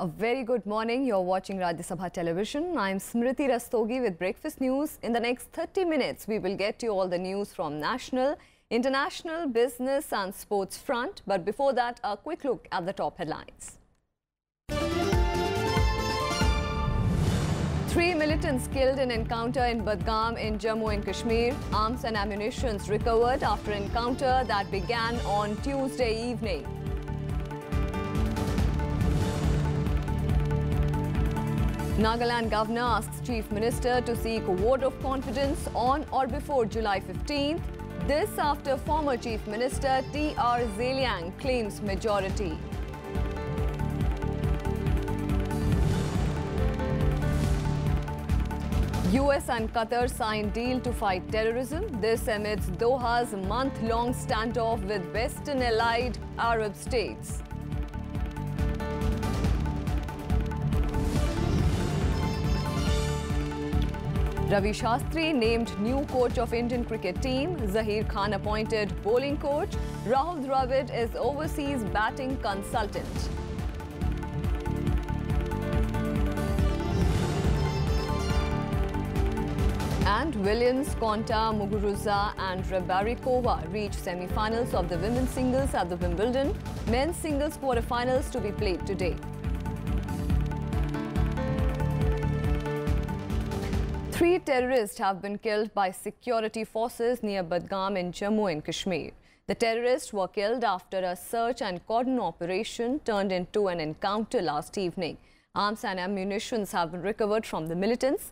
A very good morning. You're watching Rajya Sabha television. I'm Smriti Rastogi with breakfast news. In the next 30 minutes, we will get you all the news from national, international, business and sports front. But before that, a quick look at the top headlines. 3 militants killed in encounter in Budgam in Jammu and Kashmir. Arms and ammunition recovered after encounter that began on Tuesday evening. Nagaland governor asks Chief Minister to seek a vote of confidence on or before July 15th. This after former Chief Minister T.R. Zeliang claims majority. US and Qatar signed deal to fight terrorism. This amidst Doha's month-long standoff with Western allied Arab states. Ravi Shastri named new coach of Indian cricket team. Zaheer Khan appointed bowling coach. Rahul Dravid is overseas batting consultant. And Williams, Konta, Muguruza and Rybarikova reach semi-finals of the women's singles at the Wimbledon. Men's singles quarter-finals to be played today. Three terrorists have been killed by security forces near Budgam in Jammu and Kashmir. The terrorists were killed after a search and cordon operation turned into an encounter last evening. Arms and ammunition have been recovered from the militants.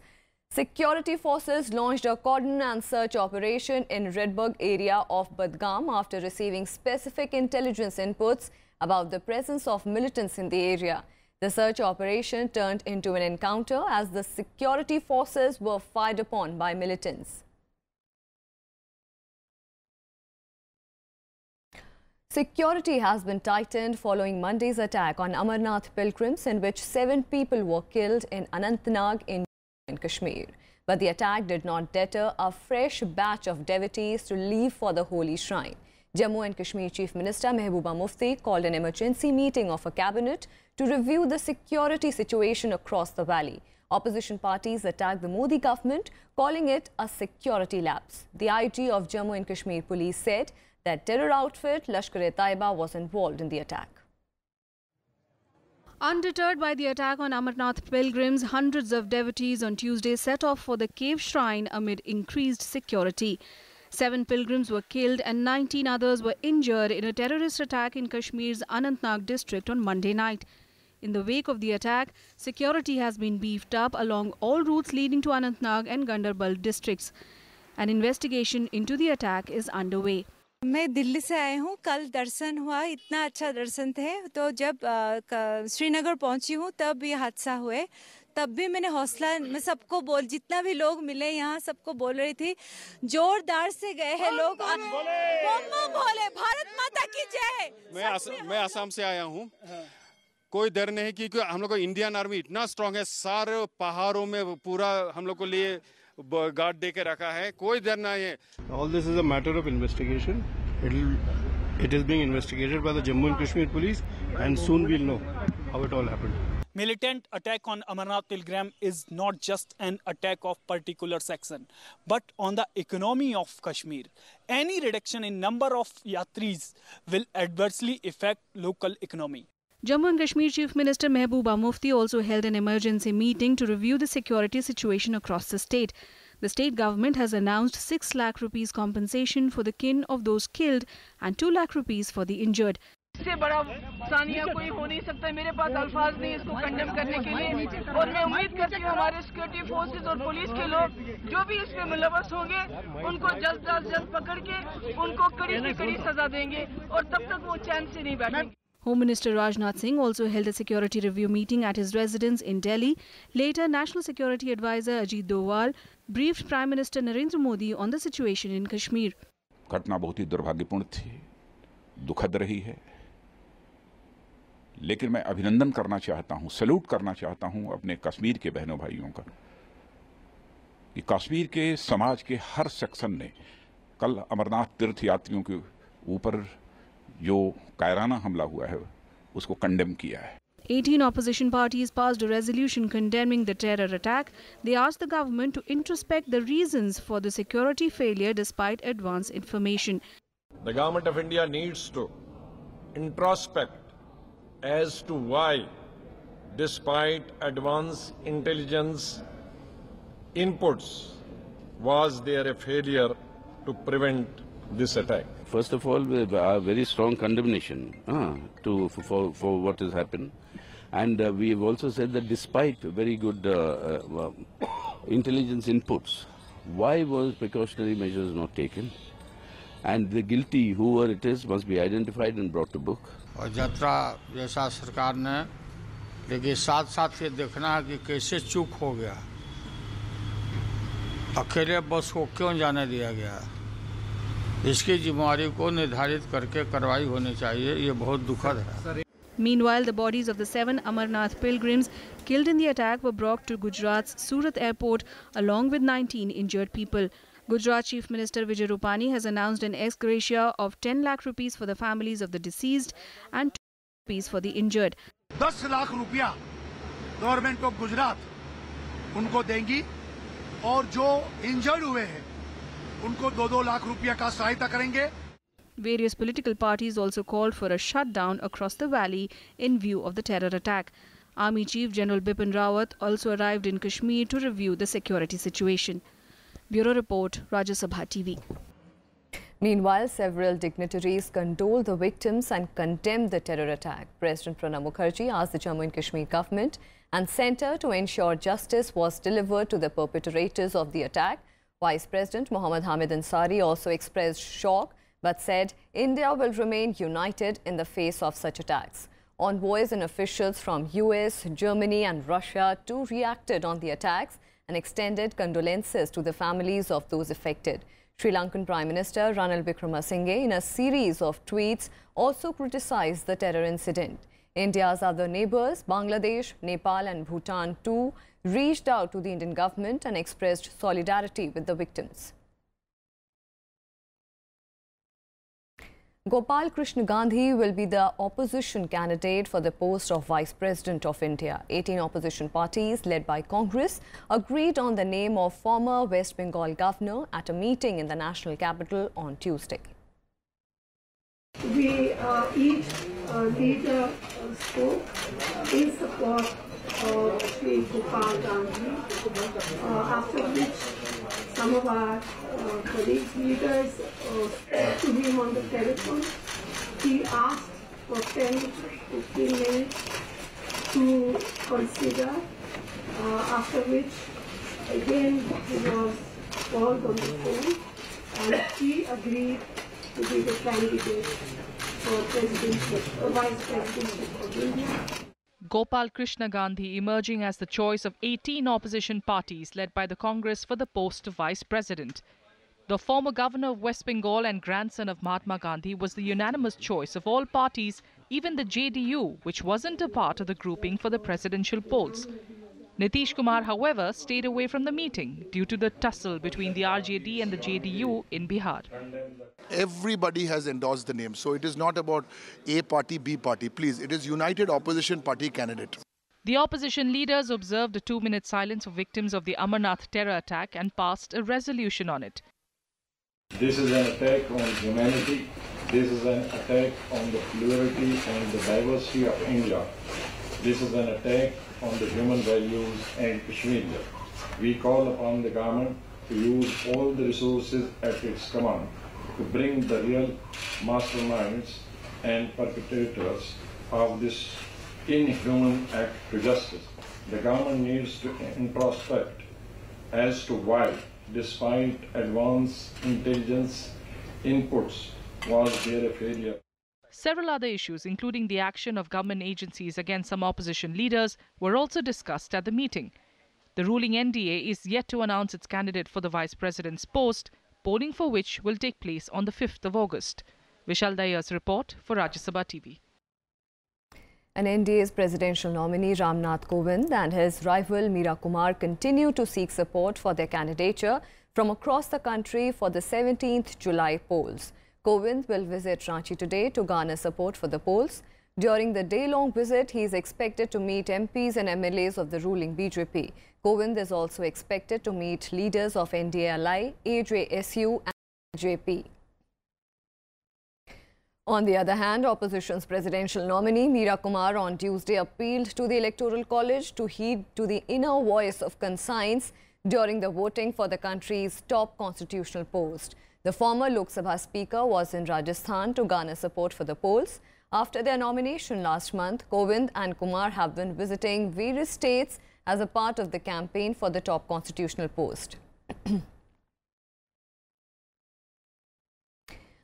Security forces launched a cordon and search operation in Redberg area of Budgam after receiving specific intelligence inputs about the presence of militants in the area. The search operation turned into an encounter as the security forces were fired upon by militants. Security has been tightened following Monday's attack on Amarnath pilgrims in which 7 people were killed in Anantnag in Kashmir. But the attack did not deter a fresh batch of devotees to leave for the holy shrine. Jammu and Kashmir Chief Minister Mehbooba Mufti called an emergency meeting of a cabinet to review the security situation across the valley. Opposition parties attacked the Modi government, calling it a security lapse. The IG of Jammu and Kashmir Police said that terror outfit Lashkar-e-Taiba was involved in the attack. Undeterred by the attack on Amarnath pilgrims, hundreds of devotees on Tuesday set off for the cave shrine amid increased security. 7 pilgrims were killed and 19 others were injured in a terrorist attack in Kashmir's Anantnag district on Monday night. In the wake of the attack, security has been beefed up along all routes leading to Anantnag and Gandarbal districts. An investigation into the attack is underway. मैं दिल्ली से आई हूँ. कल दर्शन हुआ, इतना अच्छा दर्शन थे. तो जब श्रीनगर पहुँची हूँ तब ये हादसा हुए. तब भी मैंने हौसला मैं सबको जितना भी लोग मिले यहाँ सबको बोल रही थी. जोरदार से गए हैं लोग. बोले भारत माता की जय. मैं असम से आया हूँ. कोई डर नहीं क्योंकि हम लोग को इंडियन आर्मी इतना स्ट्रांग है. सारे पहाड़ों में पूरा हम लोग को लिए गार्ड दे के रखा है. कोई डर नहीं है. All this is a matter of investigation. It is being investigated by the Jammu and Kashmir police and soon we'll know how it all happened. Militant attack on Amarnath pilgrim is not just an attack of particular section, but on the economy of Kashmir. Any reduction in number of yatris will adversely affect local economy. Jammu and Kashmir Chief Minister Mehbooba Mufti also held an emergency meeting to review the security situation across the state. The state government has announced 6 lakh rupees compensation for the kin of those killed and 2 lakh rupees for the injured. इससे बड़ा सानिया कोई हो नहीं सकता. मेरे पास अल्फाज नहीं इसको कंडेम करने के लिए. और मैं उम्मीद करती हूँ हमारे सिक्योरिटी फोर्सेस और पुलिस के लोग जो भी इसमें मुलव्वस होंगे उनको जल्द से जल्द पकड़ के उनको कड़ी से कड़ी सजा देंगे और तब तक वो चैन से नहीं बैठेंगे. Home Minister Rajnath Singh also held a security review meeting at his residence in Delhi. Later, National Security Advisor Ajit Doval briefed Prime Minister Narendra Modi on the situation in Kashmir. घटना बहुत ही दुर्भाग्यपूर्ण थी, दुखद रही है, लेकिन मैं अभिनंदन करना चाहता हूं, सैल्यूट करना चाहता हूं अपने कश्मीर के बहनों भाइयों का कि कश्मीर के समाज के हर सेक्शन ने कल अमरनाथ तीर्थ यात्रियों के ऊपर जो कायराना हमला हुआ है उसको कंडेम किया है. 18 opposition parties passed a resolution condemning the terror attack. They asked the government to introspect the reasons for the security failure despite advance information. The government of India needs to introspect as to why, despite advance intelligence inputs, was there a failure to prevent this attack. First of all, we have a very strong condemnation for what has happened. And we have also said that despite very good intelligence inputs, why was precautionary measures not taken? And the guilty, whoever it is, must be identified and brought to book. और यात्रा जैसा सरकार ने, लेकिन साथ साथ ये देखना है कि कैसे चूक हो गया, अकेले बस को क्यों जाने दिया गया, इसकी जिम्मेदारी को निर्धारित करके कार्रवाई होनी चाहिए. ये बहुत दुखद है. Meanwhile, the bodies of the 7 Amarnath pilgrims killed in the attack were brought to Gujarat's Surat airport along with 19 injured people. Gujarat Chief Minister Vijay Rupani has announced an ex gratia of 10 lakh rupees for the families of the deceased and 2 lakh rupees for the injured. 10 lakh रुपया government of Gujarat उनको देंगी और जो injured हुए हैं उनको 2-2 लाख रुपया का सहायता करेंगे. Various political parties also called for a shutdown across the valley in view of the terror attack. Army Chief General Bipin Rawat also arrived in Kashmir to review the security situation. Bureau Report, Rajya Sabha TV. Meanwhile, several dignitaries condoled the victims and condemned the terror attack. President Pranab Mukherjee asked the Jammu and Kashmir government and centre to ensure justice was delivered to the perpetrators of the attack. Vice President Mohammad Hamid Ansari also expressed shock but said India will remain united in the face of such attacks. Envoys and officials from US, Germany and Russia too reacted on the attacks and extended condolences to the families of those affected. Sri Lankan Prime Minister Ranil Wickremesinghe, in a series of tweets, also criticized the terror incident. India's other neighbours, Bangladesh, Nepal and Bhutan too, reached out to the Indian government and expressed solidarity with the victims. Gopal Krishna Gandhi will be the opposition candidate for the post of Vice President of India. 18 opposition parties led by Congress agreed on the name of former West Bengal governor at a meeting in the national capital on Tuesday. We each leader spoke in support of Sri Gopal Gandhi, after which some of our colleagues, leaders spoke to him on the telephone. He asked for 10-15 minutes to consider, after which again he was called on the phone and he agreed to be the candidate for Vice Presidency of India. Gopal Krishna Gandhi emerging as the choice of 18 opposition parties led by the Congress for the post of Vice President. The former governor of West Bengal and grandson of Mahatma Gandhi was the unanimous choice of all parties, even the JDU, which wasn't a part of the grouping for the presidential polls. Nitish Kumar, however, stayed away from the meeting due to the tussle between the RJD and the JDU in Bihar. Everybody has endorsed the name, so it is not about A party, B party. Please, it is United Opposition Party candidate. The opposition leaders observed a 2-minute silence for victims of the Amarnath terror attack and passed a resolution on it. This is an attack on humanity. This is an attack on the plurality and the diversity of India. This is an attack on the human values and Kashmir. We call upon the government to use all the resources at its command to bring the real masterminds and perpetrators of this inhuman act to justice. The government needs to introspect as to why, despite advance intelligence inputs, was there a failure. Several other issues, including the action of government agencies against some opposition leaders, were also discussed at the meeting. The ruling NDA is yet to announce its candidate for the vice president's post, polling for which will take place on the 5th of August. Vishal Dayer's report for Rajya Sabha TV. An NDA's presidential nominee Ramnath Kovind and his rival Meera Kumar continue to seek support for their candidature from across the country for the 17th July polls. Kovind will visit Ranchi today to garner support for the polls. During the day-long visit, he is expected to meet MPs and MLAs of the ruling BJP. Kovind is also expected to meet leaders of NDA-LI, AJSU and BJP. On the other hand, opposition's presidential nominee Meera Kumar on Tuesday appealed to the Electoral College to heed to the inner voice of conscience during the voting for the country's top constitutional post. The former Lok Sabha Speaker was in Rajasthan to garner support for the polls. After their nomination last month, Kovind and Kumar have been visiting various states as a part of the campaign for the top constitutional post.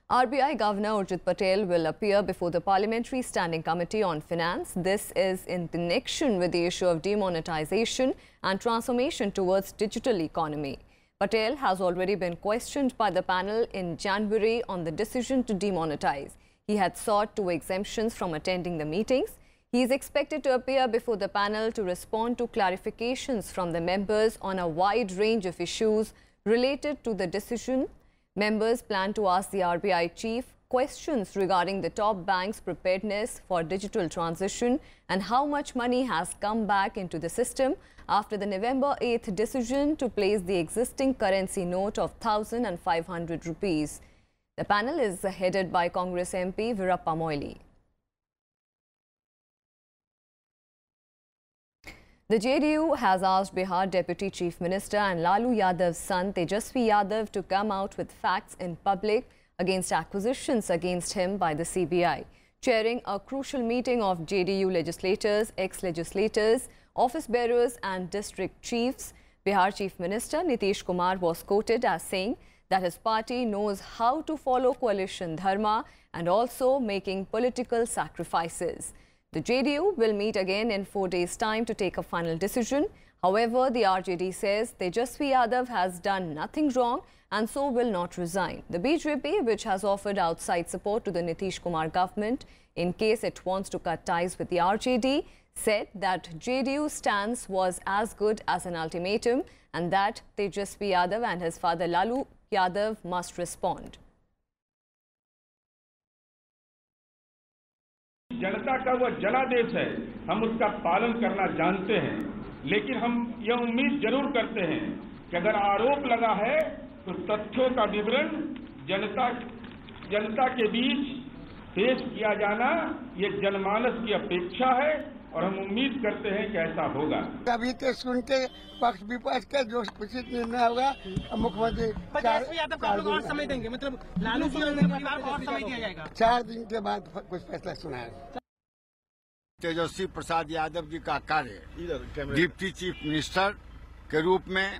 RBI Governor Urjit Patel will appear before the Parliamentary Standing Committee on Finance. This is in connection with the issue of demonetization and transformation towards digital economy. Patel has already been questioned by the panel in January on the decision to demonetize. He had sought 2 exemptions from attending the meetings. He is expected to appear before the panel to respond to clarifications from the members on a wide range of issues related to the decision. Members plan to ask the RBI chief questions regarding the top bank's preparedness for digital transition and how much money has come back into the system after the November 8th decision to place the existing currency note of 1,000 and 500 rupees. The panel is headed by Congress MP Virappa Moily. The JDU has asked Bihar Deputy Chief Minister and Lalu Yadav's son Tejasvi Yadav to come out with facts in public against accusations against him by the CBI. Chairing a crucial meeting of JDU legislators, ex-legislators, office bearers and district chiefs, Bihar Chief Minister Nitish Kumar was quoted as saying that his party knows how to follow coalition dharma and also making political sacrifices. The JDU will meet again in 4 days' time to take a final decision. However, the RJD says Tejasvi Yadav has done nothing wrong and so will not resign. The BJP, which has offered outside support to the Nitish Kumar government in case it wants to cut ties with the RJD, said that JDU's stance was as good as an ultimatum and that Tejasvi Yadav and his father Lalu Yadav must respond. जनता का वह जनादेश है, हम उसका पालन करना जानते हैं, लेकिन हम यह उम्मीद जरूर करते हैं कि अगर आरोप लगा है तो तथ्यों का विवरण जनता के बीच पेश किया जाना ये जनमानस की अपेक्षा है और हम उम्मीद करते हैं कि ऐसा होगा। अभी तो सुन के पक्ष विपक्ष का जो उचित निर्णय होगा मुख्यमंत्री यादव को और समय देंगे, मतलब लालू परिवार को और समय दिया जाएगा। 4 दिन के बाद कुछ फैसला सुनाएगा। तेजस्वी प्रसाद यादव जी का कार्य डिप्टी चीफ मिनिस्टर के रूप में,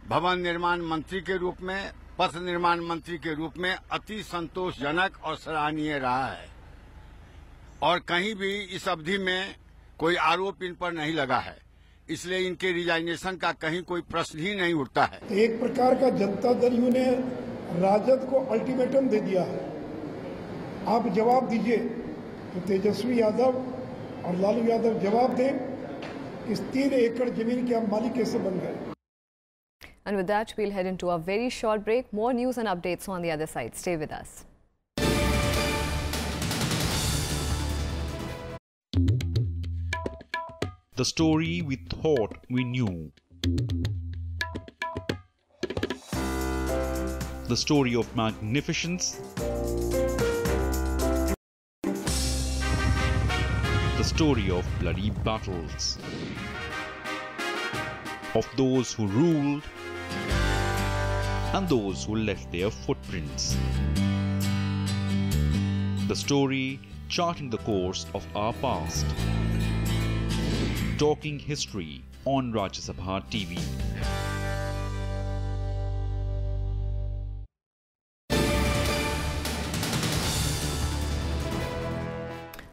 भवन निर्माण मंत्री के रूप में, पथ निर्माण मंत्री के रूप में अति संतोषजनक और सराहनीय रहा है और कहीं भी इस अवधि में कोई आरोप इन पर नहीं लगा है, इसलिए इनके रिजाइनेशन का कहीं कोई प्रश्न ही नहीं उठता है। एक प्रकार का जनता दल ने राजद को अल्टीमेटम दे दिया है, आप जवाब दीजिए। तो तेजस्वी यादव और लालू यादव जवाब दें, इस 3 एकड़ जमीन के हम मालिक कैसे बन गए। And with that, we'll head into a very short break. More news and updates on the other side. Stay with us. The story we thought we knew. The story of magnificence. The story of bloody battles. Of those who ruled and those who left their footprints. The story charting the course of our past. Talking history on Rajya Sabha TV.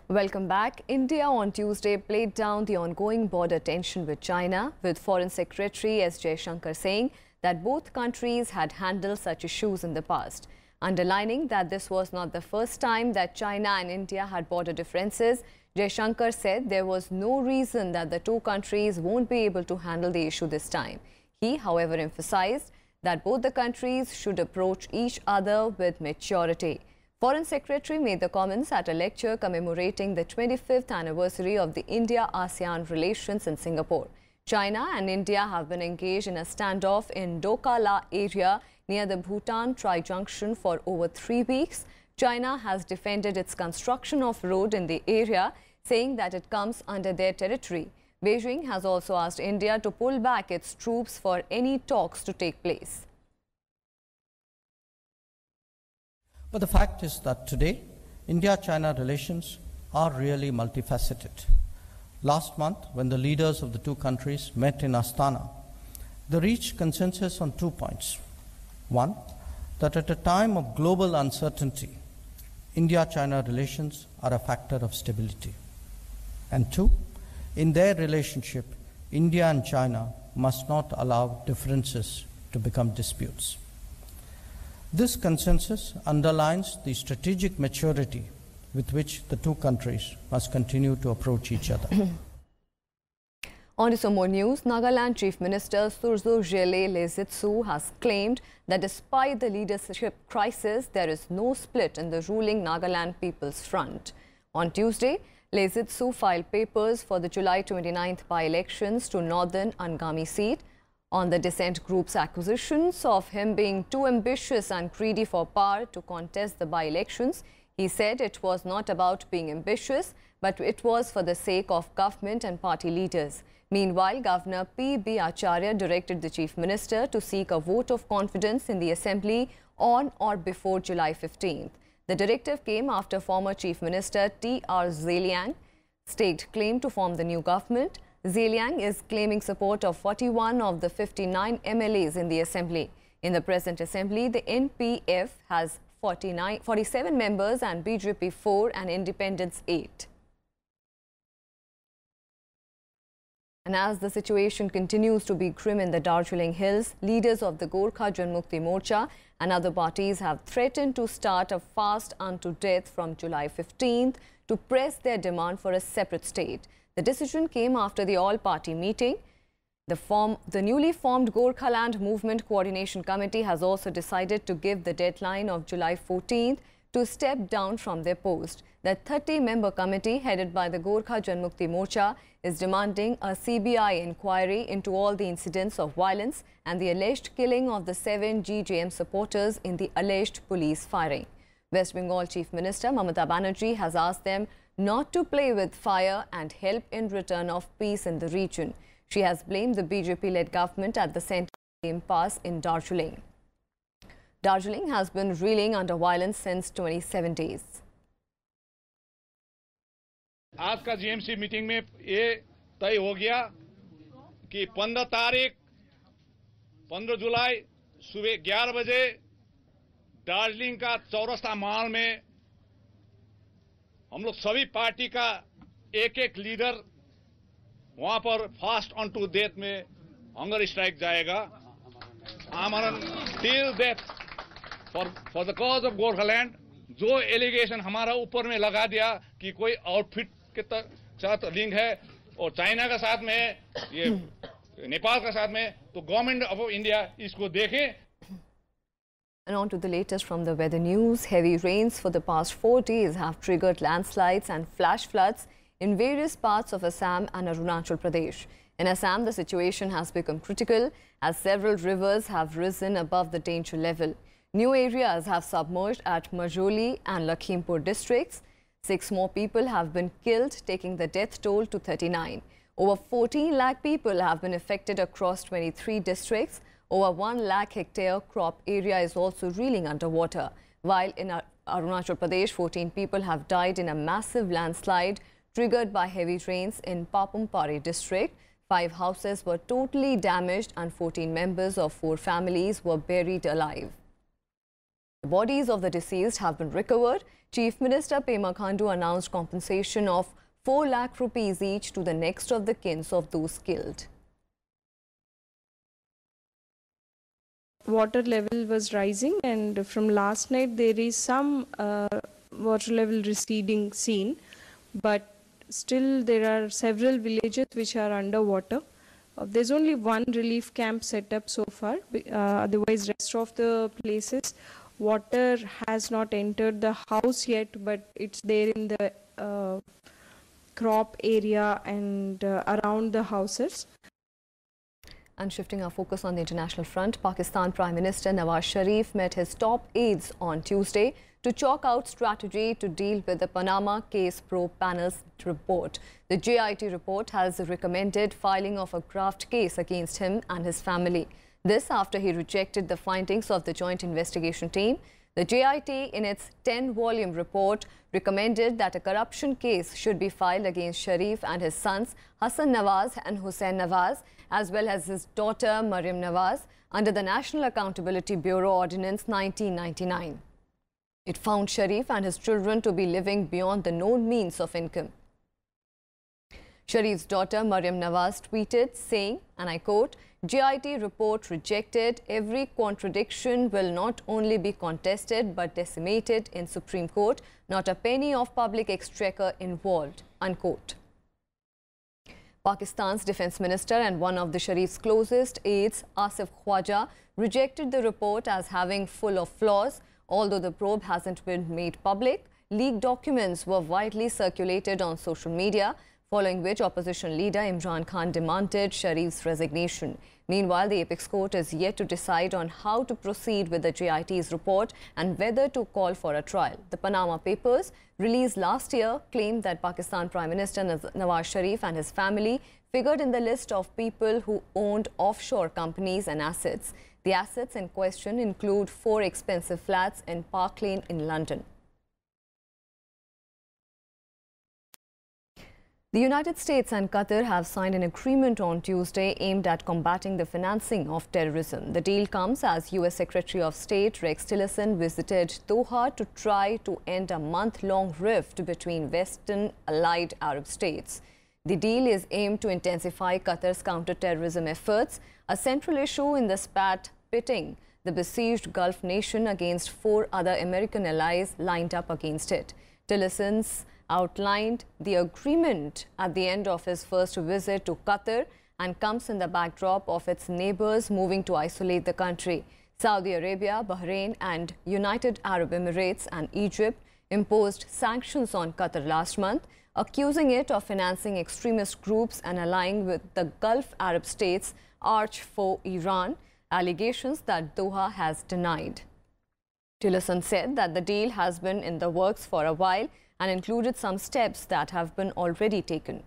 Welcome back. India on Tuesday played down the ongoing border tension with China, with Foreign Secretary S. Jaishankar saying that both countries had handled such issues in the past, underlining that this was not the first time that China and India had border differences. Jaishankar said there was no reason that the 2 countries won't be able to handle the issue this time. He, however, emphasized that both the countries should approach each other with maturity. Foreign Secretary made the comments at a lecture commemorating the 25th anniversary of the India-ASEAN relations in Singapore. China and India have been engaged in a standoff in Dokala area near the Bhutan Tri-Junction for over 3 weeks. China has defended its construction of road in the area, saying that it comes under their territory. Beijing has also asked India to pull back its troops for any talks to take place. But the fact is that today, India-China relations are really multifaceted. Last month, when the leaders of the two countries met in Astana, they reached consensus on 2 points. One, that at a time of global uncertainty, India-China relations are a factor of stability. And two, in their relationship, India and China must not allow differences to become disputes. This consensus underlines the strategic maturity with which the two countries must continue to approach each other. On to some more news. Nagaland Chief Minister Surtsogele Lesitsu has claimed that despite the leadership crisis, there is no split in the ruling Nagaland People's Front. On Tuesday, Lesitsu filed papers for the July 29th by-elections to Northern Angami seat. On the dissent group's accusations of him being too ambitious and greedy for power to contest the by-elections, he said it was not about being ambitious, but it was for the sake of government and party leaders. Meanwhile, Governor P.B. Acharya directed the Chief Minister to seek a vote of confidence in the Assembly on or before July 15th. The directive came after former Chief Minister T.R. Zeliang staked claim to form the new government. Zeliang is claiming support of 41 of the 59 MLAs in the Assembly. In the present Assembly, the NPF has 47 members and BJP 4 and Independents 8. And as the situation continues to be grim in the Darjeeling Hills, leaders of the Gorkha Janmukti Morcha and other parties have threatened to start a fast unto death from July 15th to press their demand for a separate state. The decision came after the all-party meeting. The newly formed Gorkhaland Movement Coordination Committee has also decided to give the deadline of July 14th to step down from their post. The 30-member committee headed by the Gorkha Janmukti Morcha is demanding a CBI inquiry into all the incidents of violence and the alleged killing of the 7 GJM supporters in the alleged police firing. West Bengal Chief Minister Mamata Banerjee has asked them not to play with fire and help in return of peace in the region. She has blamed the BJP-led government at the center of the impasse in Darjeeling. Darjeeling has been reeling under violence since 27 days. आज का GMC meeting में ये तय हो गया कि 15 जुलाई सुबह 11 बजे दार्जिलिंग का चौरस्ता मॉल में हम लोग सभी पार्टी का एक लीडर वहां पर फास्ट ऑन टू डेथ में हंगर स्ट्राइक जाएगा, आमरण till death for the cause of Gorkhaland. जो एलिगेशन हमारा ऊपर में लगा दिया कि कोई आउटफिट के साथ लिंक है और चाइना का साथ में है, ये नेपाल का साथ में, तो गवर्नमेंट ऑफ इंडिया इसको देखे। And on to the latest from the weather news. Heavy rains for the past 4 days have triggered landslides and flash floods in various parts of Assam and Arunachal Pradesh. In Assam, the situation has become critical as several rivers have risen above the danger level. New areas have submerged at Majoli and Lakhimpur districts. 6 more people have been killed, taking the death toll to 39. Over 14 lakh people have been affected across 23 districts. Over 1 lakh hectare crop area is also reeling underwater. While in Arunachal Pradesh, 14 people have died in a massive landslide triggered by heavy rains in Papumpari district. 5 houses were totally damaged and 14 members of 4 families were buried alive. The bodies of the deceased have been recovered. Chief Minister Pema Khandu announced compensation of 4 lakh rupees each to the next of the kins of those killed. Water level was rising, and from last night there is some water level receding seen, but still there are several villages which are underwater. There's only one relief camp set up so far, otherwise rest of the places water has not entered the house yet, but it's there in the crop area and around the houses. And shifting our focus on the international front, Pakistan Prime Minister Nawaz Sharif met his top aides on Tuesday to chalk out strategy to deal with the Panama Case Probe Panel's report. The JIT report has recommended filing of a graft case against him and his family. This after he rejected the findings of the joint investigation team. The JIT, in its 10-volume report, recommended that a corruption case should be filed against Sharif and his sons Hassan Nawaz and Hussein Nawaz, as well as his daughter Maryam Nawaz, under the National Accountability Bureau Ordinance 1999. It found Sharif and his children to be living beyond the known means of income. Sharif's daughter Maryam Nawaz tweeted saying, and I quote, "JIT report rejected. Every contradiction will not only be contested but decimated in Supreme Court. Not a penny of public exchequer involved," unquote. Pakistan's defense minister and one of the Sharif's closest aides, Asif Khwaja, rejected the report as having full of flaws. Although the probe hasn't been made public, leaked documents were widely circulated on social media, following which opposition leader Imran Khan demanded Sharif's resignation. Meanwhile, the Apex Court is yet to decide on how to proceed with the JIT's report and whether to call for a trial. The Panama Papers, released last year, claimed that Pakistan Prime Minister Nawaz Sharif and his family figured in the list of people who owned offshore companies and assets. The assets in question include 4 expensive flats in Park Lane in London. The United States and Qatar have signed an agreement on Tuesday aimed at combating the financing of terrorism. The deal comes as U.S. Secretary of State Rex Tillerson visited Doha to try to end a month-long rift between Western allied Arab states. The deal is aimed to intensify Qatar's counter-terrorism efforts, a central issue in the spat pitting the besieged Gulf nation against 4 other American allies lined up against it. Tillerson's outlined the agreement at the end of his first visit to Qatar and comes in the backdrop of its neighbors moving to isolate the country. Saudi Arabia, Bahrain and United Arab Emirates and Egypt imposed sanctions on Qatar last month, accusing it of financing extremist groups and allying with the Gulf Arab states' arch foe Iran, allegations that Doha has denied. Tillerson said that the deal has been in the works for a while and included some steps that have been already taken.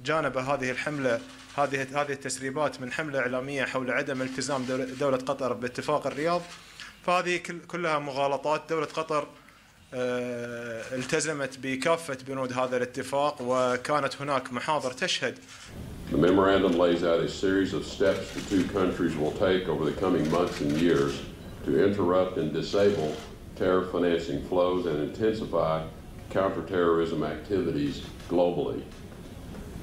جانب هذه الحملة هذه التسريبات من حملة إعلامية حول عدم التزام دولة قطر باتفاق الرياض، فهذه كلها مغالطات. دولة قطر التزمت بكافة بنود هذا الاتفاق وكانت هناك محاضر تشهد. The memorandum lays out a series of steps the two countries will take over the coming months and years to interrupt and disable terror financing flows and intensify counterterrorism activities globally.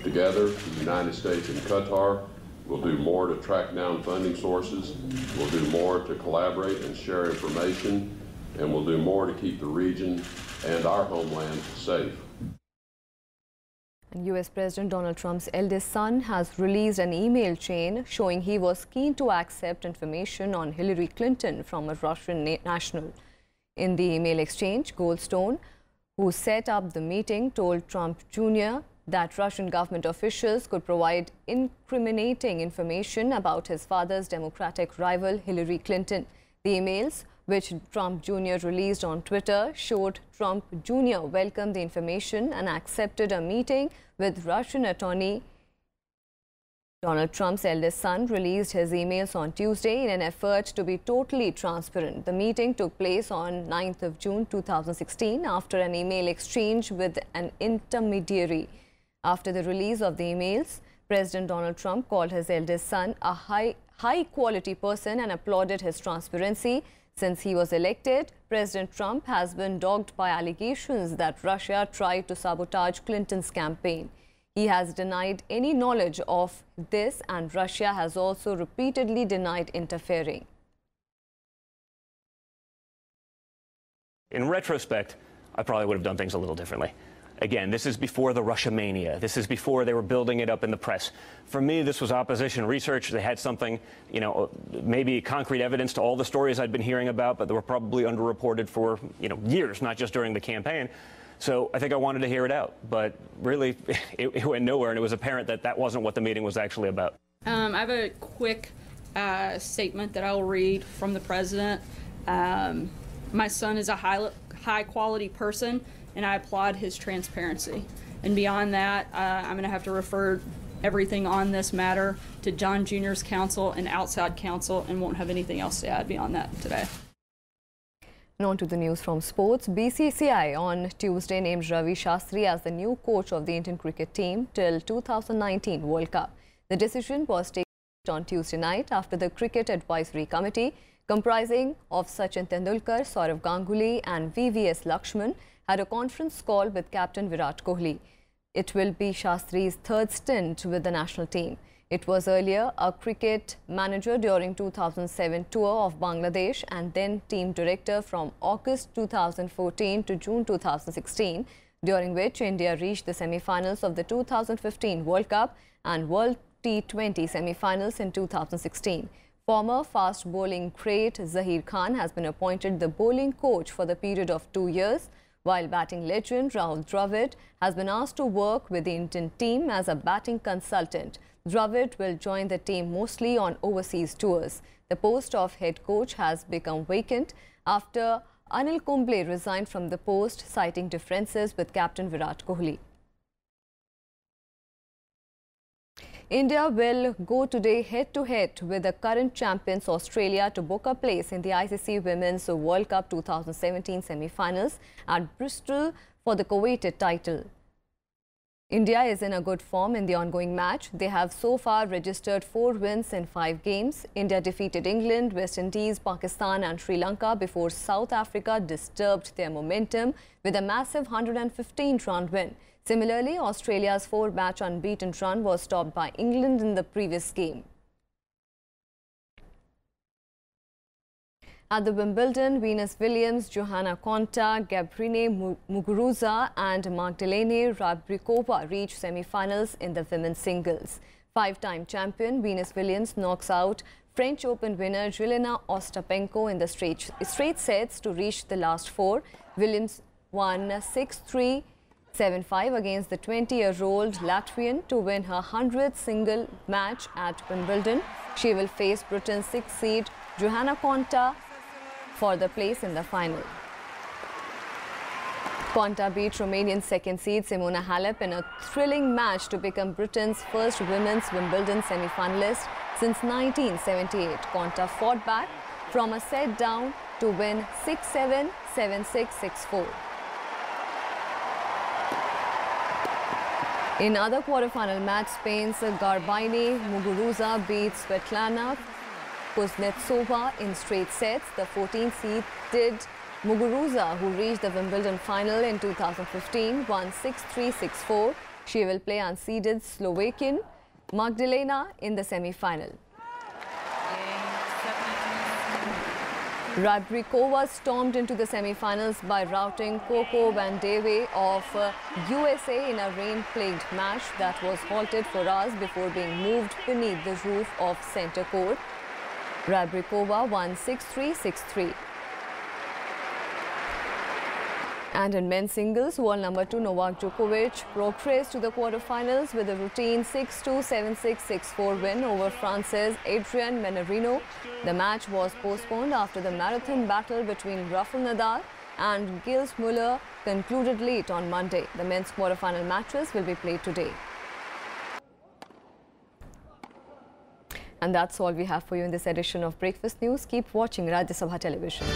Together, the United States and Qatar will do more to track down funding sources, will do more to collaborate and share information, and will do more to keep the region and our homeland safe. And US President Donald Trump's eldest son has released an email chain showing he was keen to accept information on Hillary Clinton from a Russian national. In the email exchange, Goldstone, who set up the meeting, told Trump Jr. that Russian government officials could provide incriminating information about his father's Democratic rival Hillary Clinton. The emails, which Trump Jr. released on Twitter, showed Trump Jr. welcomed the information and accepted a meeting with Russian attorney. Donald Trump's eldest son released his emails on Tuesday in an effort to be totally transparent. The meeting took place on 9th of June 2016 after an email exchange with an intermediary. After the release of the emails, President Donald Trump called his eldest son a high-quality person and applauded his transparency. Since he was elected, President Trump has been dogged by allegations that Russia tried to sabotage Clinton's campaign. He has denied any knowledge of this, and Russia has also repeatedly denied interfering. In retrospect, I probably would have done things a little differently. Again, this is before the Russia mania. This is before they were building it up in the press. For me, this was opposition research. They had something, maybe concrete evidence to all the stories I'd been hearing about, but they were probably underreported for, years, not just during the campaign. So I think I wanted to hear it out. But really, it went nowhere, and it was apparent that that wasn't what the meeting was actually about. I have a quick statement that I will read from the president. My son is a high-quality person, and I applaud his transparency. And beyond that, I'm going to have to refer everything on this matter to John Jr.'s counsel and outside counsel, and won't have anything else to add beyond that today. And on to the news from sports. BCCI on Tuesday named Ravi Shastri as the new coach of the Indian cricket team till 2019 World Cup. The decision was taken on Tuesday night after the Cricket Advisory Committee, comprising of Sachin Tendulkar, Saurav Ganguly and VVS Lakshman, had a conference call with Captain Virat Kohli. It will be Shastri's third stint with the national team. It was earlier a cricket manager during 2007 tour of Bangladesh and then team director from August 2014 to June 2016, during which India reached the semi-finals of the 2015 World Cup and World T20 semi-finals in 2016. Former fast bowling great Zaheer Khan has been appointed the bowling coach for the period of 2 years, while batting legend Rahul Dravid has been asked to work with the Indian team as a batting consultant. Dravid will join the team mostly on overseas tours. The post of head coach has become vacant after Anil Kumble resigned from the post, citing differences with captain Virat Kohli. India will go today head-to-head with the current champions Australia to book a place in the ICC Women's World Cup 2017 semi-finals at Bristol for the coveted title. India is in a good form in the ongoing match. They have so far registered 4 wins in 5 games. India defeated England, West Indies, Pakistan and Sri Lanka before South Africa disturbed their momentum with a massive 115-run win. Similarly, Australia's 4-match unbeaten run was stopped by England in the previous game. At the Wimbledon, Venus Williams, Johanna Konta, Gabriela Muguruza and Magdalena Rybarikova reached semi-finals in the women's singles. 5-time champion Venus Williams knocks out French Open winner Jelena Ostapenko in the straight sets to reach the last 4. Williams won 6-3, 7-5 against the 20-year-old Latvian to win her 100th single match at Wimbledon. She will face Britain's 6th seed Johanna Konta for the place in the final. Konta beat Romanian 2nd seed Simona Halep in a thrilling match to become Britain's first women's Wimbledon semi-finalist since 1978. Konta fought back from a set down to win 6-7, 7-6, 6-4. In other quarter-final match, Spain's Garbiñe Muguruza beat Svetlana Kuznetsova in straight sets. The 14th seeded Muguruza, who reached the Wimbledon final in 2015, won 6-3, 6-4. She will play unseeded Slovakian Magdalena in the semi-final. Rybarikova stormed into the semi-finals by routing Coco Vandeweghe of USA in a rain-plagued match that was halted for hours before being moved beneath the roof of centre court. Rybarikova won 6-3, 6-3. And in men's singles, world number 2 Novak Djokovic progressed to the quarterfinals with a routine 6-2, 7-6, 6-4 win over France's Adrian Manarino. The match was postponed after the marathon battle between Rafael Nadal and Gilles Muller concluded late on Monday. The men's quarterfinal matches will be played today. And that's all we have for you in this edition of Breakfast News. Keep watching Rajya Sabha television.